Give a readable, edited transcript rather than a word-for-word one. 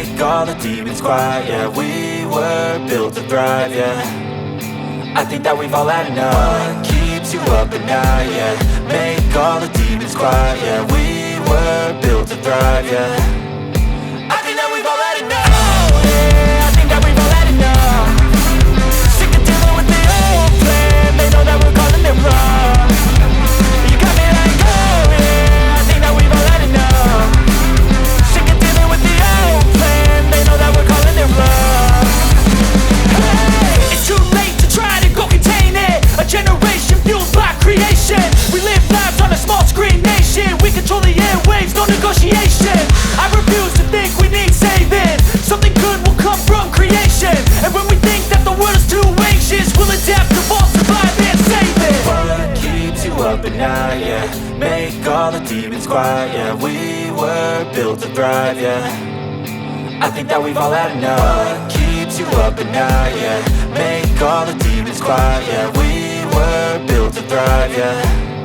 make all the demons quiet. Yeah, we were built to thrive, yeah. I think that we've all had enough. What keeps you up at night, yeah. Make all the demons quiet, yeah. We were built to thrive, yeah. I think that we've all had enough. Oh yeah, I think that we've all had enough. Sick of dealing with the old plan. They know that we're calling it wrong. You got me like, oh yeah, I think that we've all had enough. Sick of dealing with the old plan. They know that we're calling it wrong. Hey, it's too late to try to go contain it. A generation fueled by creation. We live lives on a small screen nation. We control the airwaves, no negotiation. I refuse to think we need saving. Something good will come from creation. And when we think that the world is too anxious, we'll adapt, evolve, survive and save it. What keeps you up at night, yeah. Make all the demons quiet, yeah. We were built to thrive, yeah. I think that we've all had enough. What keeps you up at night, yeah. Make all the demons quiet, yeah. We were built to thrive, yeah.